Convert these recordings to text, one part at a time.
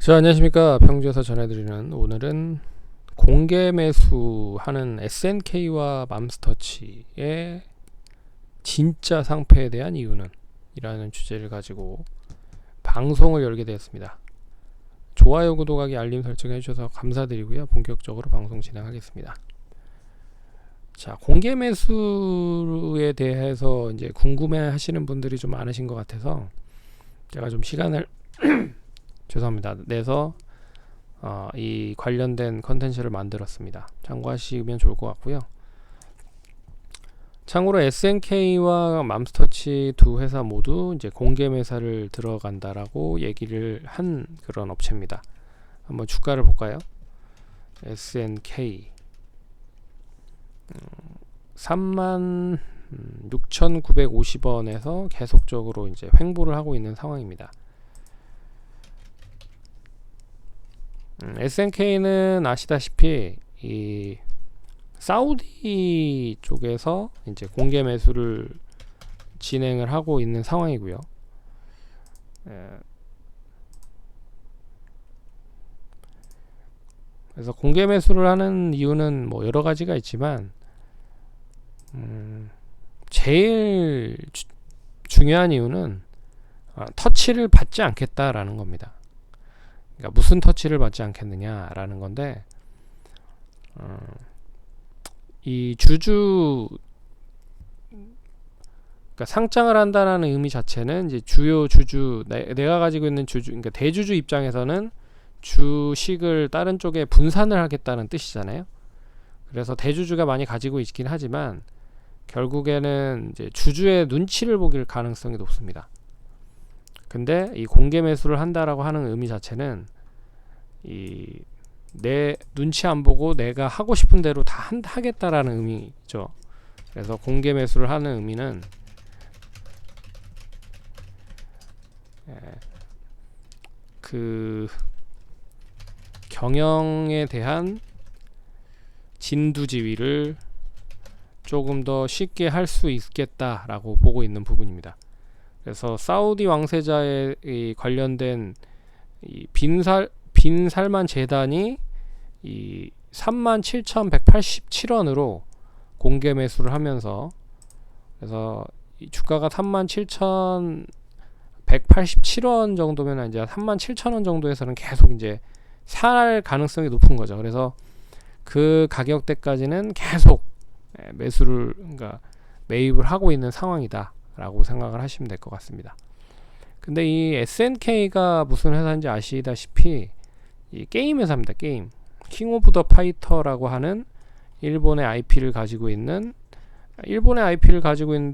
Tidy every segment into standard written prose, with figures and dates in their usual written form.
자, 안녕하십니까. 평주에서 전해드리는 오늘은 공개 매수하는 SNK와 맘스터치의 진짜 상패에 대한 이유는 이라는 주제를 가지고 방송을 열게 되었습니다. 좋아요, 구독하기, 알림 설정 해주셔서 감사드리고요. 본격적으로 방송 진행하겠습니다. 자, 공개 매수에 대해서 이제 궁금해 하시는 분들이 좀 많으신 것 같아서 제가 좀 시간을 죄송합니다. 내서 이 관련된 컨텐츠를 만들었습니다. 참고하시면 좋을 것 같고요. 참고로 SNK와 맘스터치 두 회사 모두 이제 공개 매사를 들어간다라고 얘기를 한 그런 업체입니다. 한번 주가를 볼까요? SNK 36,950원에서 계속적으로 이제 횡보를 하고 있는 상황입니다. SNK는 아시다시피 이 사우디 쪽에서 이제 공개 매수를 진행을 하고 있는 상황이고요. 그래서 공개 매수를 하는 이유는 뭐 여러 가지가 있지만 제일 중요한 이유는 터치를 받지 않겠다라는 겁니다. 그러니까 무슨 터치를 받지 않겠느냐라는 건데, 이 주주, 그러니까 상장을 한다라는 의미 자체는 이제 주요 주주, 내가 가지고 있는 주주, 그러니까 대주주 입장에서는 주식을 다른 쪽에 분산을 하겠다는 뜻이잖아요. 그래서 대주주가 많이 가지고 있긴 하지만 결국에는 이제 주주의 눈치를 보길 가능성이 높습니다. 근데 이 공개 매수를 한다라고 하는 의미 자체는 내 눈치 안 보고 내가 하고 싶은 대로 다 하겠다라는 의미죠. 그래서 공개 매수를 하는 의미는 그 경영에 대한 진두지휘를 조금 더 쉽게 할 수 있겠다라고 보고 있는 부분입니다. 그래서 사우디 왕세자에 관련된 이 빈살만 재단이 이 37,187원으로 공개 매수를 하면서, 그래서 이 주가가 37,187원 정도면 이제 37,000원 정도에서는 계속 이제 살 가능성이 높은 거죠. 그래서 그 가격대까지는 계속 매수를, 그러니까 매입을 하고 있는 상황이다 라고 생각을 하시면 될 것 같습니다. 근데 이 SNK가 무슨 회사인지 아시다시피 이 게임 회사입니다. 게임 킹 오브 더 파이터라고 하는 일본의 IP를 가지고 있는데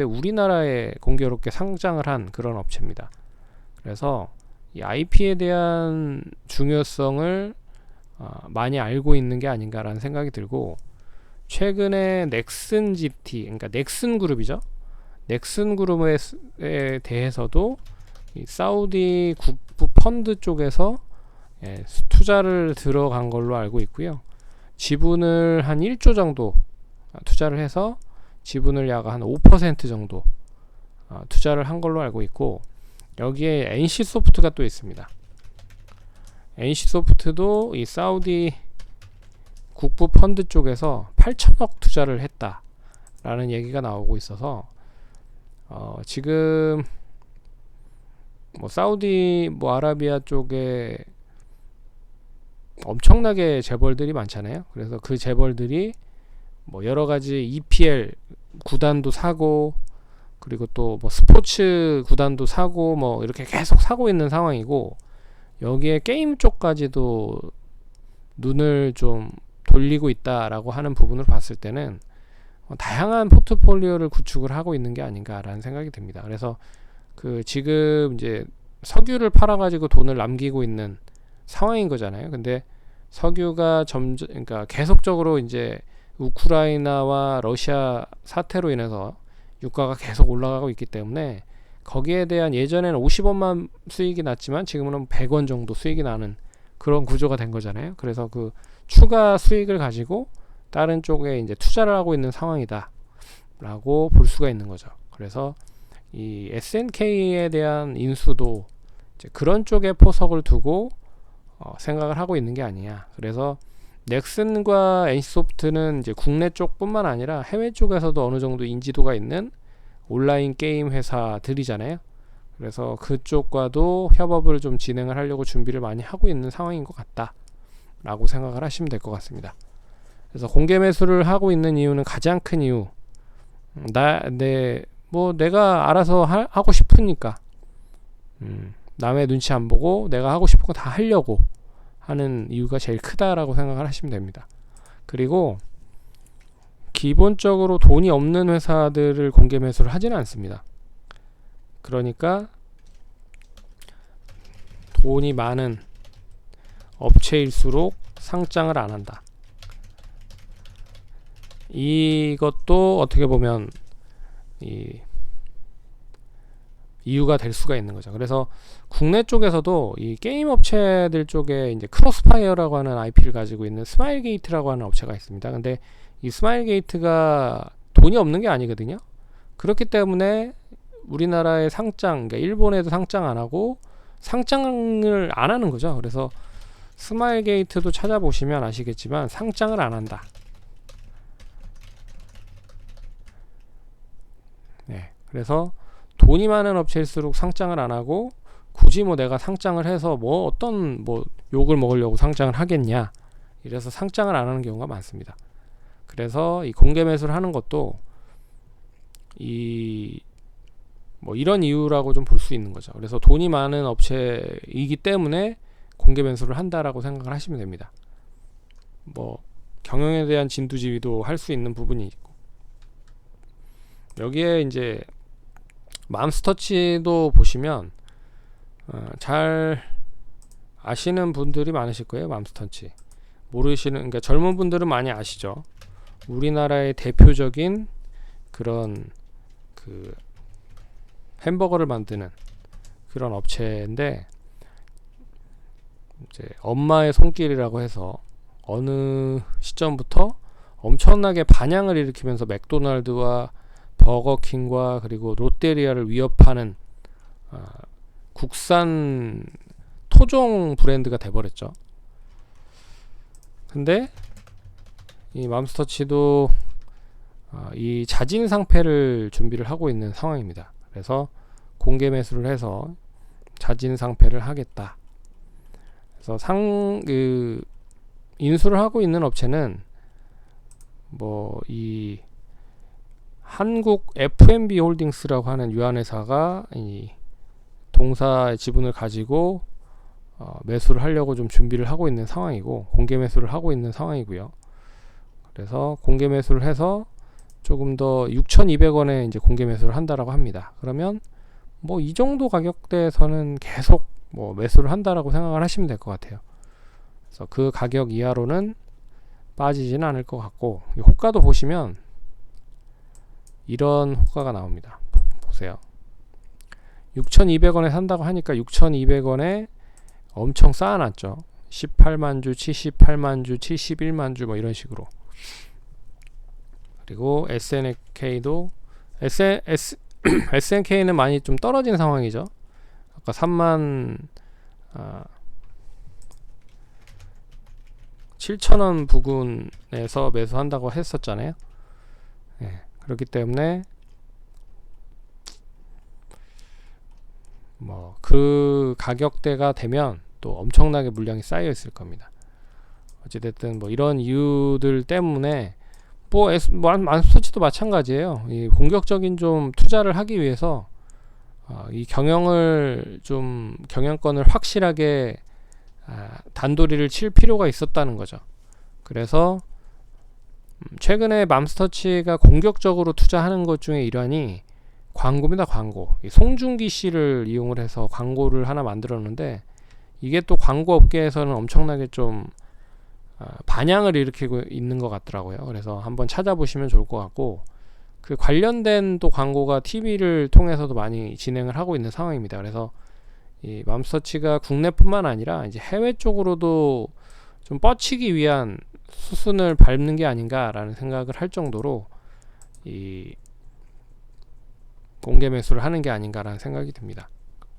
우리나라에 공교롭게 상장을 한 그런 업체입니다. 그래서 이 IP에 대한 중요성을 많이 알고 있는 게 아닌가라는 생각이 들고, 최근에 넥슨 GT, 그러니까 넥슨 그룹이죠. 넥슨 그룹에 대해서도 이 사우디 국부 펀드 쪽에서 투자를 들어간 걸로 알고 있고요. 지분을 한 1조 정도 투자를 해서 지분을 약 한 5% 정도 투자를 한 걸로 알고 있고, 여기에 NC소프트가 또 있습니다. NC소프트도 이 사우디 국부 펀드 쪽에서 8천억 투자를 했다라는 얘기가 나오고 있어서 지금 뭐 사우디 아라비아 쪽에 엄청나게 재벌들이 많잖아요. 그래서 그 재벌들이 뭐 여러 가지 EPL 구단도 사고, 그리고 또 뭐 스포츠 구단도 사고, 뭐 이렇게 계속 사고 있는 상황이고, 여기에 게임 쪽까지도 눈을 좀 돌리고 있다라고 하는 부분을 봤을 때는 다양한 포트폴리오를 구축을 하고 있는 게 아닌가라는 생각이 듭니다. 그래서 그 지금 이제 석유를 팔아가지고 돈을 남기고 있는 상황인 거잖아요. 근데 석유가 그러니까 계속적으로 이제 우크라이나와 러시아 사태로 인해서 유가가 계속 올라가고 있기 때문에 거기에 대한, 예전에는 50원만 수익이 났지만 지금은 100원 정도 수익이 나는 그런 구조가 된 거잖아요. 그래서 그 추가 수익을 가지고 다른 쪽에 이제 투자를 하고 있는 상황이다 라고 볼 수가 있는 거죠. 그래서 이 SNK에 대한 인수도 이제 그런 쪽에 포석을 두고 생각을 하고 있는 게 아니냐. 그래서 넥슨과 NC소프트는 이제 국내 쪽뿐만 아니라 해외 쪽에서도 어느 정도 인지도가 있는 온라인 게임 회사들이잖아요. 그래서 그쪽과도 협업을 좀 진행을 하려고 준비를 많이 하고 있는 상황인 것 같다 라고 생각을 하시면 될 것 같습니다. 그래서 공개 매수를 하고 있는 이유는, 가장 큰 이유, 내가 알아서 하고 싶으니까, 남의 눈치 안 보고 내가 하고 싶은 거 다 하려고 하는 이유가 제일 크다라고 생각을 하시면 됩니다. 그리고 기본적으로 돈이 없는 회사들을 공개 매수를 하지는 않습니다. 그러니까 돈이 많은 업체일수록 상장을 안 한다. 이것도 어떻게 보면 이유가 될 수가 있는 거죠. 그래서 국내 쪽에서도 이 게임 업체들 쪽에 이제 크로스파이어라고 하는 IP를 가지고 있는 스마일게이트라고 하는 업체가 있습니다. 근데 이 스마일게이트가 돈이 없는 게 아니거든요. 그렇기 때문에 우리나라의 상장, 그러니까 일본에도 상장 안 하고 상장을 안 하는 거죠. 그래서 스마일게이트도 찾아보시면 아시겠지만 상장을 안 한다. 네, 그래서 돈이 많은 업체일수록 상장을 안 하고, 굳이 내가 상장을 해서 어떤 욕을 먹으려고 상장을 하겠냐, 이래서 상장을 안 하는 경우가 많습니다. 그래서 이 공개 매수를 하는 것도 이런 이유라고 좀 볼 수 있는 거죠. 그래서 돈이 많은 업체이기 때문에 공개 매수를 한다라고 생각을 하시면 됩니다. 경영에 대한 진두지휘도 할 수 있는 부분이 있고, 여기에 이제 맘스터치도 보시면 잘 아시는 분들이 많으실 거예요. 맘스터치 모르시는, 그러니까 젊은 분들은 많이 아시죠. 우리나라의 대표적인 그런 햄버거를 만드는 그런 업체인데, 이제 엄마의 손길이라고 해서 어느 시점부터 엄청나게 반향을 일으키면서 맥도날드와 버거킹과 그리고 롯데리아를 위협하는 국산 토종 브랜드가 돼버렸죠. 근데 이 맘스터치도 이 자진 상패를 준비를 하고 있는 상황입니다. 그래서 공개 매수를 해서 자진 상패를 하겠다. 그래서 인수를 하고 있는 업체는 이 한국 F&B 홀딩스라고 하는 유한회사가 이 동사의 지분을 가지고 매수를 하려고 좀 준비를 하고 있는 상황이고, 공개 매수를 하고 있는 상황이고요. 그래서 공개 매수를 해서 조금 더 6,200원에 이제 공개 매수를 한다라고 합니다. 그러면 이 정도 가격대에서는 계속 매수를 한다라고 생각을 하시면 될 것 같아요. 그래서 그 가격 이하로는 빠지지는 않을 것 같고, 이 호가도 보시면 이런 호가가 나옵니다. 보세요. 6,200원에 산다고 하니까 6,200원에 엄청 쌓아놨죠. 18만 주, 78만 주, 71만 주 이런 식으로. 그리고 SNK는 많이 좀 떨어진 상황이죠. 아까 3만 7,000원 부근에서 매수한다고 했었잖아요. 네, 그렇기 때문에 그 가격대가 되면 또 엄청나게 물량이 쌓여 있을 겁니다. 어찌됐든 이런 이유들 때문에 맘스터치도 마찬가지예요. 이 공격적인 좀 투자를 하기 위해서 이 경영권을 확실하게 단도리를 칠 필요가 있었다는 거죠. 그래서 최근에 맘스터치가 공격적으로 투자하는 것 중에 일환이 광고입니다. 광고. 송중기 씨를 이용을 해서 광고를 하나 만들었는데, 이게 또 광고 업계에서는 엄청나게 좀 반향을 일으키고 있는 것 같더라고요. 그래서 한번 찾아보시면 좋을 것 같고, 그 관련된 또 광고가 TV를 통해서도 많이 진행을 하고 있는 상황입니다. 그래서 이 맘스터치가 국내뿐만 아니라 이제 해외 쪽으로도 좀 뻗치기 위한 수순을 밟는 게 아닌가라는 생각을 할 정도로 이 공개 매수를 하는 게 아닌가라는 생각이 듭니다.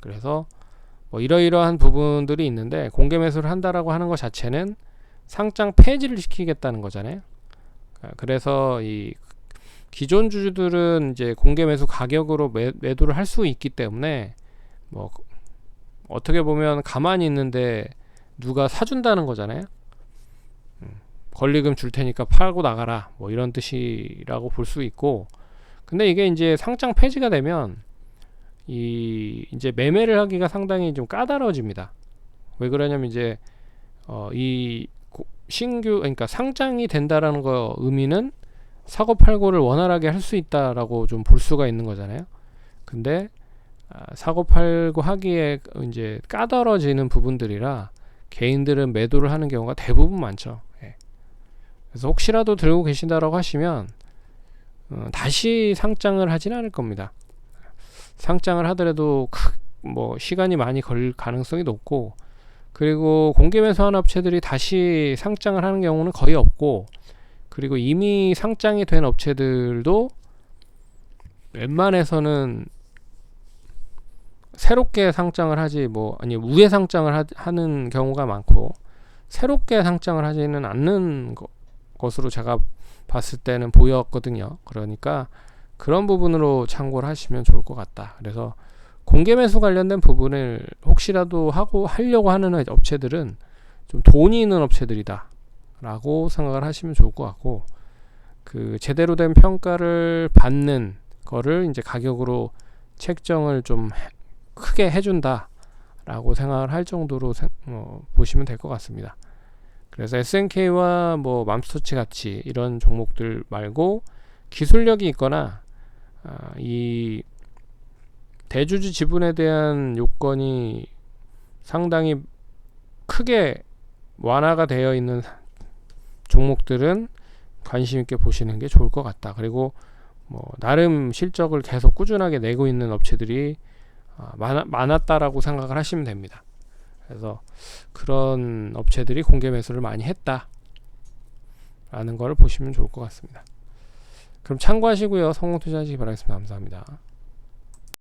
그래서 뭐 이러이러한 부분들이 있는데 공개 매수를 한다라고 하는 것 자체는 상장 폐지를 시키겠다는 거잖아요. 그래서 이 기존 주주들은 이제 공개 매수 가격으로 매도를 할 수 있기 때문에 뭐 어떻게 보면 가만히 있는데 누가 사준다는 거잖아요. 권리금 줄 테니까 팔고 나가라 뭐 이런 뜻이라고 볼 수 있고, 근데 이게 이제 상장 폐지가 되면 이제 매매를 하기가 상당히 좀 까다로워집니다. 왜 그러냐면 이제 이 신규 그러니까 상장이 된다라는 거 의미는 사고 팔고를 원활하게 할 수 있다라고 좀 볼 수가 있는 거잖아요. 근데 사고 팔고 하기에 이제 까다로워지는 부분들이라 개인들은 매도를 하는 경우가 대부분 많죠. 예. 그래서 혹시라도 들고 계신다라고 하시면 다시 상장을 하진 않을 겁니다. 상장을 하더라도 뭐 시간이 많이 걸릴 가능성이 높고, 그리고 공개 매수한 업체들이 다시 상장을 하는 경우는 거의 없고, 그리고 이미 상장이 된 업체들도 웬만해서는 새롭게 상장을 하지 뭐 아니 우회 상장을 하는 경우가 많고, 새롭게 상장을 하지는 않는 것으로 제가 봤을 때는 보였거든요. 그러니까 그런 부분으로 참고를 하시면 좋을 것 같다. 그래서 공개 매수 관련된 부분을 혹시라도 하려고 하는 업체들은 좀 돈이 있는 업체들이다 라고 생각을 하시면 좋을 것 같고, 그 제대로 된 평가를 받는 거를 이제 가격으로 책정을 좀 크게 해준다 라고 생각을 할 정도로 보시면 될 것 같습니다. 그래서 SNK와 뭐 맘스터치 같이 이런 종목들 말고 기술력이 있거나 이 대주주 지분에 대한 요건이 상당히 크게 완화가 되어 있는 종목들은 관심 있게 보시는 게 좋을 것 같다. 그리고 뭐 나름 실적을 계속 꾸준하게 내고 있는 업체들이 많았다라고 생각을 하시면 됩니다. 그래서 그런 업체들이 공개 매수를 많이 했다 라는 걸 보시면 좋을 것 같습니다. 그럼 참고하시고요. 성공 투자하시기 바라겠습니다. 감사합니다.